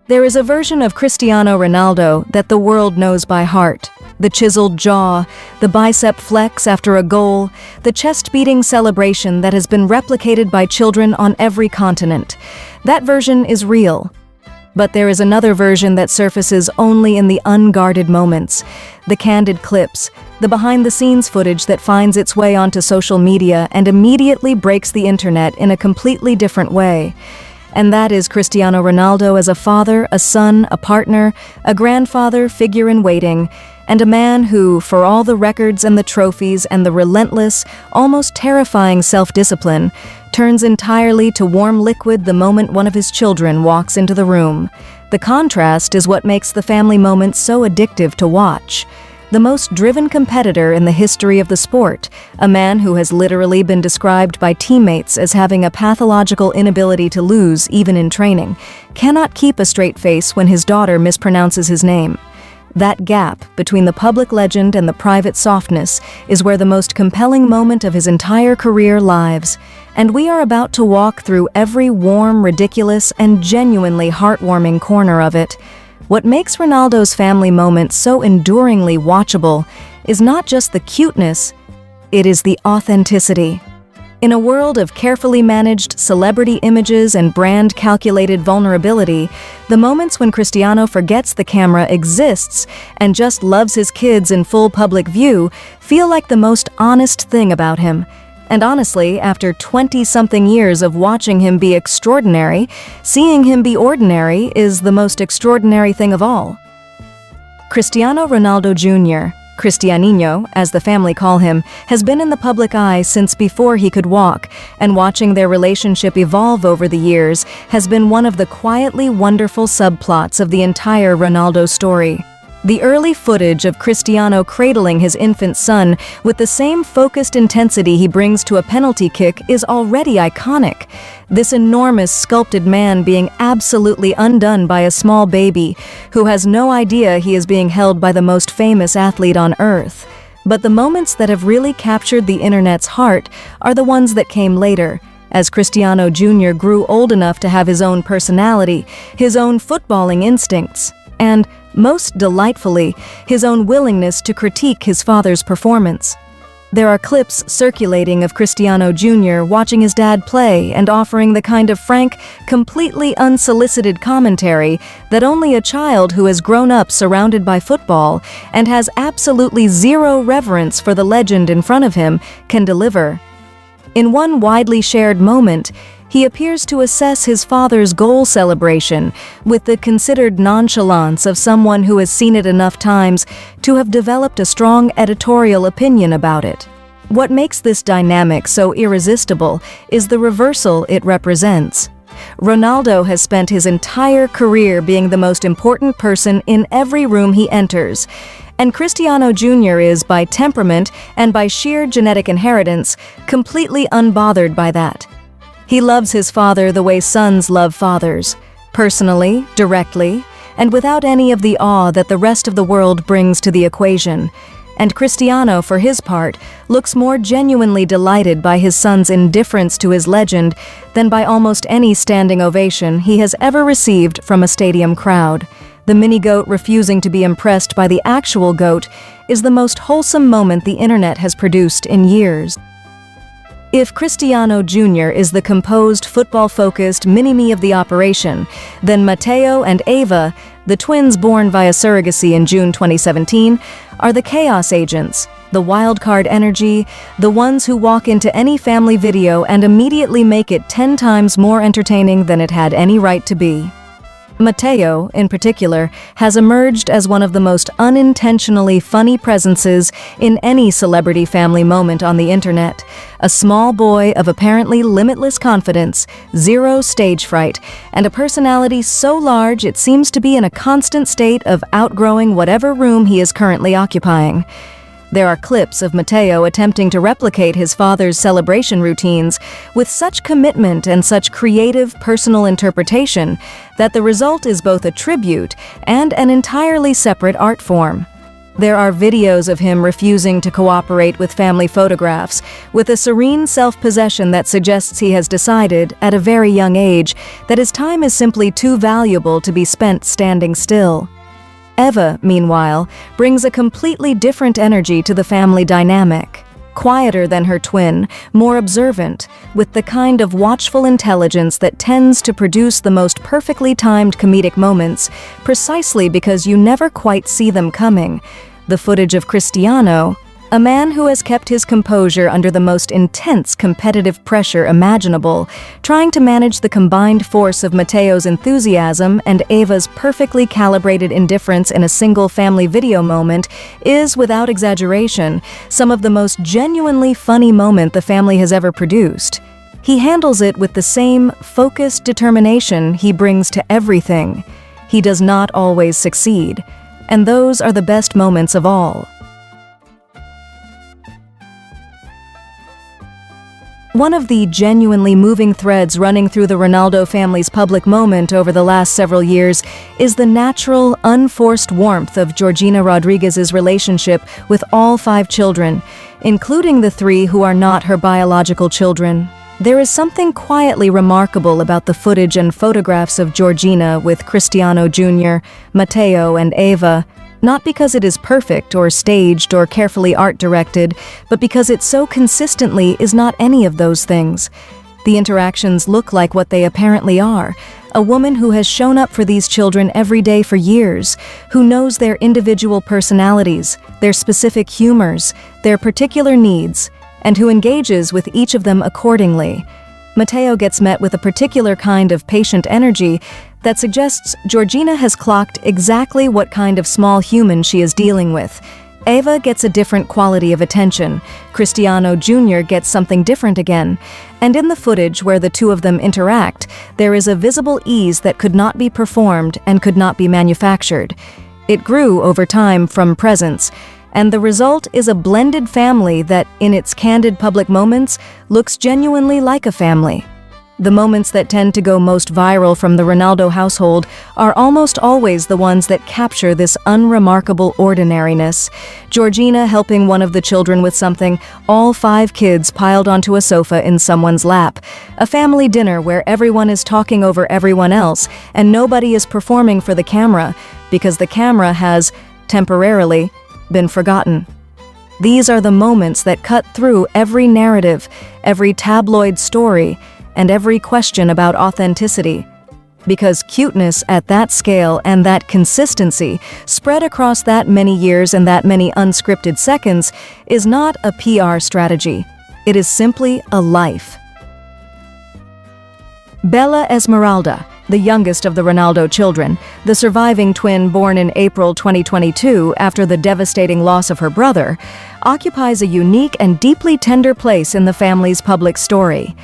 There is a version of Cristiano Ronaldo that the world knows by heart. The chiseled jaw, the bicep flex after a goal, the chest-beating celebration that has been replicated by children on every continent. That version is real. But there is another version that surfaces only in the unguarded moments, the candid clips, the behind-the-scenes footage that finds its way onto social media and immediately breaks the internet in a completely different way. And that is Cristiano Ronaldo as a father, a son, a partner, a grandfather, figure in waiting, and a man who, for all the records and the trophies and the relentless, almost terrifying self-discipline, turns entirely to warm liquid the moment one of his children walks into the room. The contrast is what makes the family moment so addictive to watch. The most driven competitor in the history of the sport, a man who has literally been described by teammates as having a pathological inability to lose even in training, cannot keep a straight face when his daughter mispronounces his name. That gap between the public legend and the private softness is where the most compelling moment of his entire career lies, and we are about to walk through every warm, ridiculous, and genuinely heartwarming corner of it. What makes Ronaldo's family moment so enduringly watchable is not just the cuteness, it is the authenticity. In a world of carefully managed celebrity images and brand-calculated vulnerability, the moments when Cristiano forgets the camera exists and just loves his kids in full public view feel like the most honest thing about him. And honestly, after 20-something years of watching him be extraordinary, seeing him be ordinary is the most extraordinary thing of all. Cristiano Ronaldo Jr., Cristianinho, as the family call him, has been in the public eye since before he could walk, and watching their relationship evolve over the years has been one of the quietly wonderful subplots of the entire Ronaldo story. The early footage of Cristiano cradling his infant son with the same focused intensity he brings to a penalty kick is already iconic. This enormous sculpted man being absolutely undone by a small baby who has no idea he is being held by the most famous athlete on earth. But the moments that have really captured the internet's heart are the ones that came later, as Cristiano Jr. grew old enough to have his own personality, his own footballing instincts, and, most delightfully, his own willingness to critique his father's performance. There are clips circulating of Cristiano Jr. watching his dad play and offering the kind of frank, completely unsolicited commentary that only a child who has grown up surrounded by football and has absolutely zero reverence for the legend in front of him can deliver. In one widely shared moment, he appears to assess his father's goal celebration with the considered nonchalance of someone who has seen it enough times to have developed a strong editorial opinion about it. What makes this dynamic so irresistible is the reversal it represents. Ronaldo has spent his entire career being the most important person in every room he enters, and Cristiano Jr. is, by temperament and by sheer genetic inheritance, completely unbothered by that. He loves his father the way sons love fathers, personally, directly, and without any of the awe that the rest of the world brings to the equation. And Cristiano, for his part, looks more genuinely delighted by his son's indifference to his legend than by almost any standing ovation he has ever received from a stadium crowd. The mini-goat refusing to be impressed by the actual goat is the most wholesome moment the internet has produced in years. If Cristiano Jr. is the composed, football-focused mini-me of the operation, then Matteo and Ava, the twins born via surrogacy in June 2017, are the chaos agents, the wildcard energy, the ones who walk into any family video and immediately make it 10 times more entertaining than it had any right to be. Matteo, in particular, has emerged as one of the most unintentionally funny presences in any celebrity family moment on the internet. A small boy of apparently limitless confidence, zero stage fright, and a personality so large it seems to be in a constant state of outgrowing whatever room he is currently occupying. There are clips of Matteo attempting to replicate his father's celebration routines with such commitment and such creative personal interpretation that the result is both a tribute and an entirely separate art form. There are videos of him refusing to cooperate with family photographs, with a serene self-possession that suggests he has decided, at a very young age, that his time is simply too valuable to be spent standing still. Eva, meanwhile, brings a completely different energy to the family dynamic. Quieter than her twin, more observant, with the kind of watchful intelligence that tends to produce the most perfectly timed comedic moments, precisely because you never quite see them coming. The footage of Cristiano, a man who has kept his composure under the most intense competitive pressure imaginable, trying to manage the combined force of Matteo's enthusiasm and Eva's perfectly calibrated indifference in a single family video moment, is, without exaggeration, some of the most genuinely funny moment the family has ever produced. He handles it with the same focused determination he brings to everything. He does not always succeed, and those are the best moments of all. One of the genuinely moving threads running through the Ronaldo family's public moment over the last several years is the natural, unforced warmth of Georgina Rodriguez's relationship with all 5 children, including the 3 who are not her biological children. There is something quietly remarkable about the footage and photographs of Georgina with Cristiano Jr., Matteo, and Eva, not because it is perfect or staged or carefully art-directed, but because it so consistently is not any of those things. The interactions look like what they apparently are: a woman who has shown up for these children every day for years, who knows their individual personalities, their specific humors, their particular needs, and who engages with each of them accordingly. Matteo gets met with a particular kind of patient energy that suggests Georgina has clocked exactly what kind of small human she is dealing with. Eva gets a different quality of attention. Cristiano Jr. gets something different again. And in the footage where the 2 of them interact, there is a visible ease that could not be performed and could not be manufactured. It grew over time from presence, and the result is a blended family that, in its candid public moments, looks genuinely like a family. The moments that tend to go most viral from the Ronaldo household are almost always the ones that capture this unremarkable ordinariness. Georgina helping one of the children with something, all 5 kids piled onto a sofa in someone's lap. A family dinner where everyone is talking over everyone else and nobody is performing for the camera because the camera has, temporarily, been forgotten. These are the moments that cut through every narrative, every tabloid story, and every question about authenticity. Because cuteness at that scale and that consistency, spread across that many years and that many unscripted seconds, is not a PR strategy. It is simply a life. Bella Esmeralda, the youngest of the Ronaldo children, the surviving twin born in April 2022 after the devastating loss of her brother, occupies a unique and deeply tender place in the family's public story.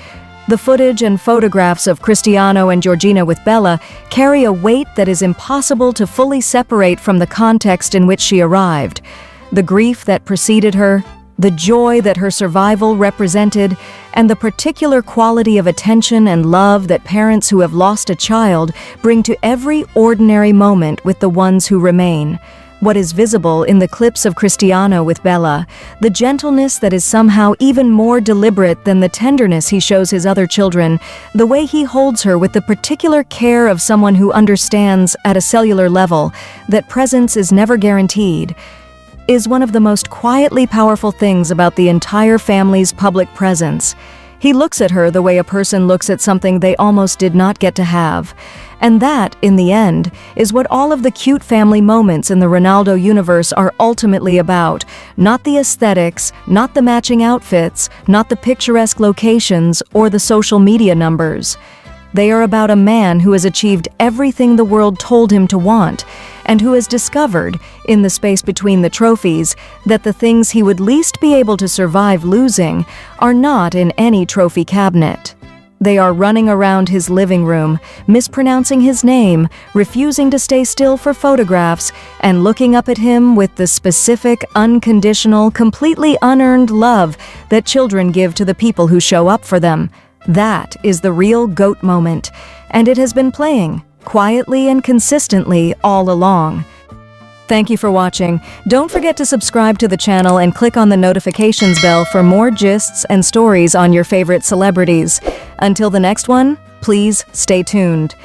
The footage and photographs of Cristiano and Georgina with Bella carry a weight that is impossible to fully separate from the context in which she arrived. The grief that preceded her, the joy that her survival represented, and the particular quality of attention and love that parents who have lost a child bring to every ordinary moment with the ones who remain. What is visible in the clips of Cristiano with Bella, the gentleness that is somehow even more deliberate than the tenderness he shows his other children, the way he holds her with the particular care of someone who understands, at a cellular level, that presence is never guaranteed, is one of the most quietly powerful things about the entire family's public presence. He looks at her the way a person looks at something they almost did not get to have. And that, in the end, is what all of the cute family moments in the Ronaldo universe are ultimately about. Not the aesthetics, not the matching outfits, not the picturesque locations, or the social media numbers. They are about a man who has achieved everything the world told him to want, and who has discovered, in the space between the trophies, that the things he would least be able to survive losing are not in any trophy cabinet. They are running around his living room, mispronouncing his name, refusing to stay still for photographs, and looking up at him with the specific, unconditional, completely unearned love that children give to the people who show up for them. That is the real GOAT moment, and it has been playing, quietly and consistently all along. Thank you for watching. Don't forget to subscribe to the channel and click on the notifications bell for more gists and stories on your favorite celebrities. Until the next one, please stay tuned.